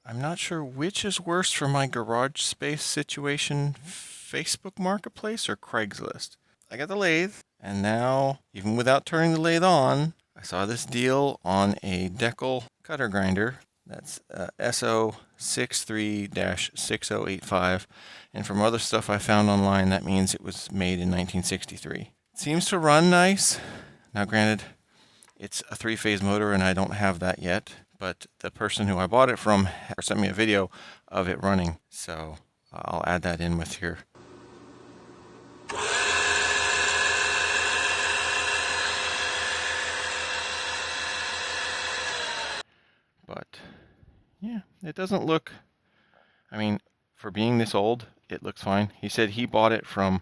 I'm not sure which is worse for my garage space situation, Facebook Marketplace or Craigslist. I got the lathe, and now, even without turning the lathe on, I saw this deal on a Deckel cutter grinder. That's SO 63-6085. And from other stuff I found online, that means it was made in 1963. It seems to run nice. Now, granted, it's a three-phase motor, and I don't have that yet. But the person who I bought it from sent me a video of it running, so I'll add that in with here. But yeah, it doesn't look, I mean, for being this old, it looks fine. He said he bought it from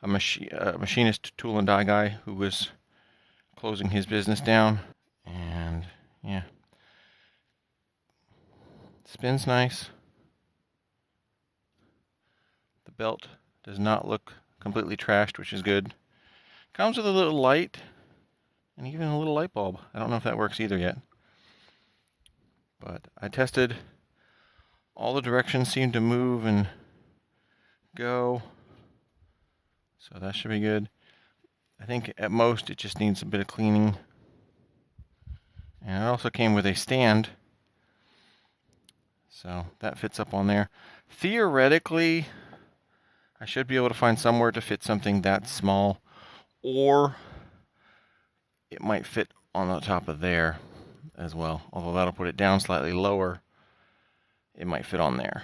a machinist tool and die guy who was closing his business down. And yeah, spins nice. The belt does not look completely trashed, which is good. Comes with a little light and even a little light bulb. I don't know if that works either yet. But I tested, all the directions seem to move and go, so that should be good. I think at most it just needs a bit of cleaning. And it also came with a stand, so that fits up on there. Theoretically, I should be able to find somewhere to fit something that small, or it might fit on the top of there as well. Although that'll put it down slightly lower, it might fit on there.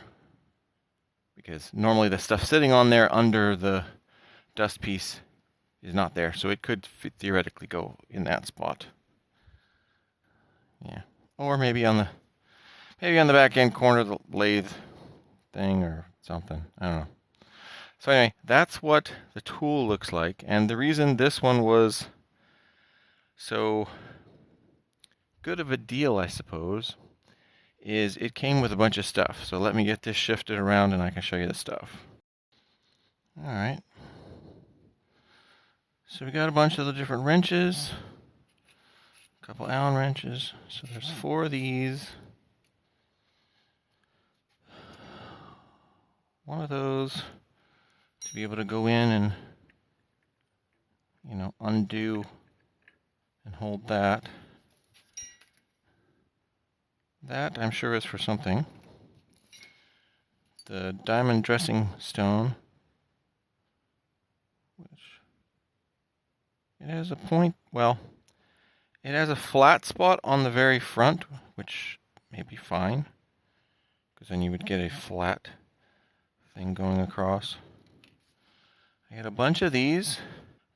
Because normally the stuff sitting on there under the dust piece is not there, so it could theoretically go in that spot. Yeah, or maybe on the back end corner of the lathe thing or something. I don't know. So anyway, that's what the tool looks like, and the reason this one was so good of a deal, I suppose, is it came with a bunch of stuff. So let me get this shifted around and I can show you the stuff. All right. So we got a bunch of the different wrenches, a couple Allen wrenches. So there's 4 of these. One of those to be able to go in and, undo and hold that. That, I'm sure, is for something. The diamond dressing stone, which it has a point, well, it has a flat spot on the very front, which may be fine, because then you would get a flat thing going across. I got a bunch of these,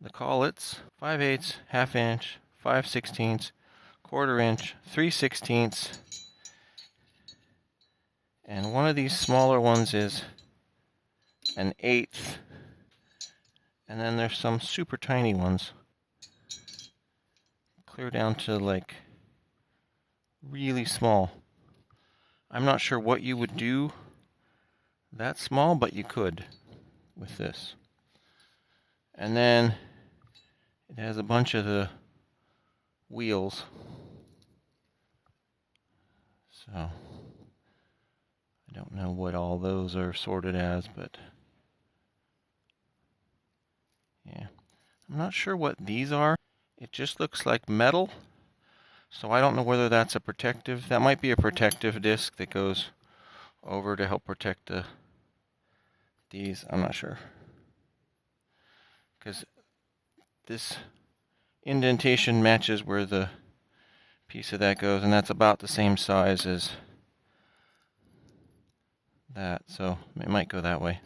the collets, 5/8, ½ inch, 5/16, 1/4 inch, 3/16, and one of these smaller ones is an 1/8, and then there's some super tiny ones, clear down to like really small. I'm not sure what you would do that small, but you could with this. And then it has a bunch of the wheels. So I don't know what all those are sorted as, but yeah. I'm not sure what these are. It just looks like metal. So I don't know whether that's a protective. That might be a protective disc that goes over to help protect these. I'm not sure. Because this indentation matches where the piece of that goes, and that's about the same size as that, so it might go that way.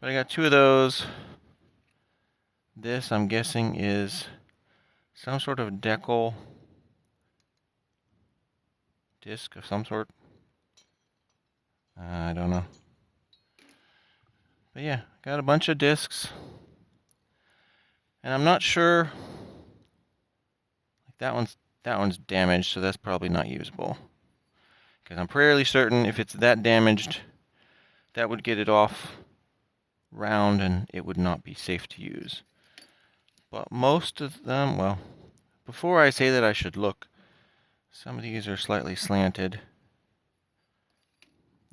But I got 2 of those. This, I'm guessing, is some sort of Deckel disc of some sort. I don't know. But yeah, got a bunch of discs. And I'm not sure, like that one's damaged, so that's probably not usable. Because I'm fairly certain if it's that damaged, that would get it off round and it would not be safe to use. But most of them, well, before I say that, I should look. Some of these are slightly slanted.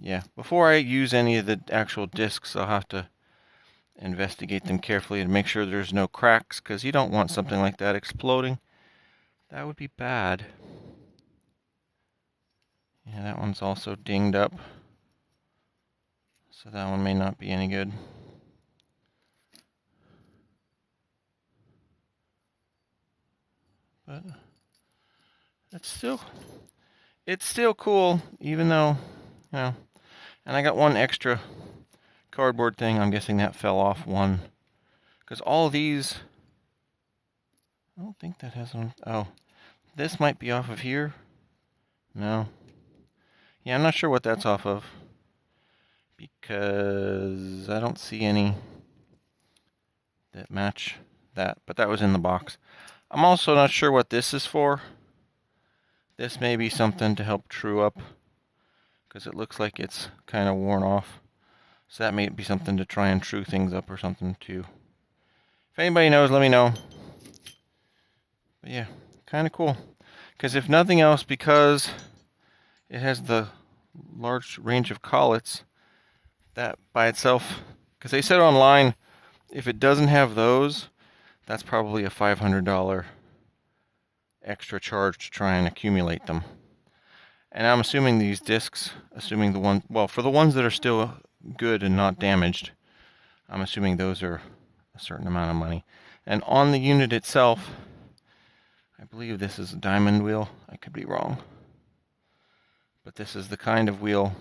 yeah, before I use any of the actual discs, I'll have to investigate them carefully to make sure there's no cracks, because you don't want something like that exploding. That would be bad. Yeah, that one's also dinged up, so that one may not be any good. But it's still cool, even though, you know. And I got one extra cardboard thing. I'm guessing that fell off one, because all of these, I don't think that has one. Oh, this might be off of here. No. Yeah, I'm not sure what that's off of, because I don't see any that match that, but that was in the box. I'm also not sure what this is for. This may be something to help true up, because it looks like it's kind of worn off. So that may be something to try and true things up or something too. If anybody knows, let me know. But yeah, kind of cool. Because if nothing else, because it has the large range of collets, that by itself, because they said online, if it doesn't have those, that's probably a $500 extra charge to try and accumulate them. And I'm assuming these discs, assuming the one, well, for the ones that are still good and not damaged, I'm assuming those are a certain amount of money. And on the unit itself, I believe this is a diamond wheel. I could be wrong. But this is the kind of wheel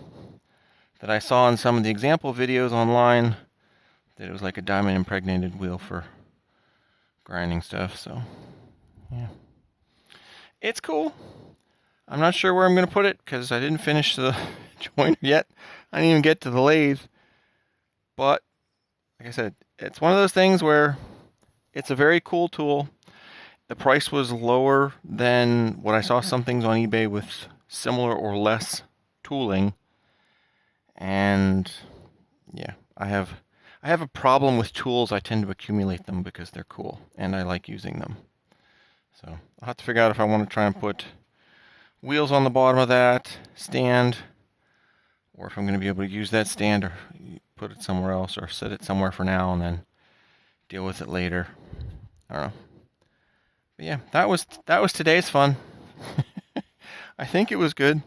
that I saw in some of the example videos online, that it was like a diamond impregnated wheel for grinding stuff. So, yeah. It's cool. I'm not sure where I'm going to put it, because I didn't finish the joiner yet. I didn't even get to the lathe. But, like I said, it's one of those things where it's a very cool tool. The price was lower than what I saw some things on eBay with similar or less tooling. And yeah, I have a problem with tools. I tend to accumulate them because they're cool and I like using them. So I'll have to figure out if I want to try and put wheels on the bottom of that stand, or if I'm going to be able to use that stand or put it somewhere else, or set it somewhere for now and then deal with it later. I don't know. But yeah, that was today's fun. I think it was good.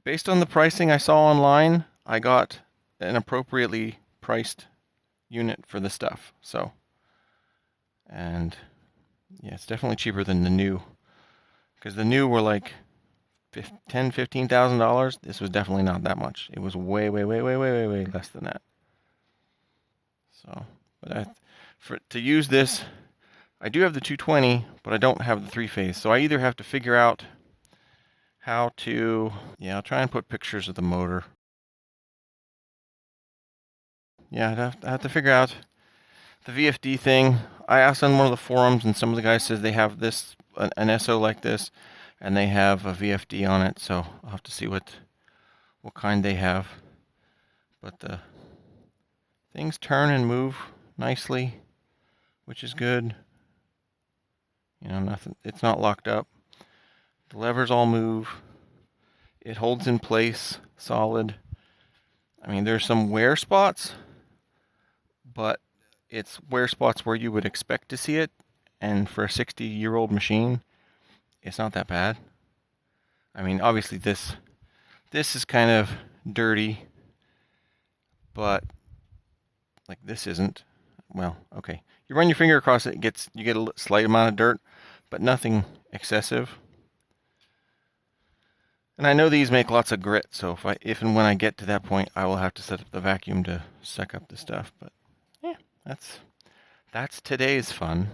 Based on the pricing I saw online, I got an appropriately priced unit for the stuff. So, and yeah, it's definitely cheaper than the new, because the new were like $10,000-$15,000. This was definitely not that much. It was way less than that. So, but to use this, I do have the 220, but I don't have the 3-phase. So I either have to figure out how to, yeah, I'll try and put pictures of the motor. Yeah, I have to figure out the VFD thing. I asked on one of the forums, and some of the guys says they have this, an SO like this, and they have a VFD on it. So I'll have to see what kind they have. But the things turn and move nicely, which is good. You know, nothing. It's not locked up. The levers all move. It holds in place, solid. I mean, there's some wear spots, but it's wear spots where you would expect to see it. And for a 60-year-old machine, it's not that bad. I mean, obviously this is kind of dirty, but like this isn't. Well, okay. You run your finger across it, you get a slight amount of dirt, but nothing excessive. And I know these make lots of grit, so if and when I get to that point, I will have to set up the vacuum to suck up the stuff. But yeah, that's today's fun.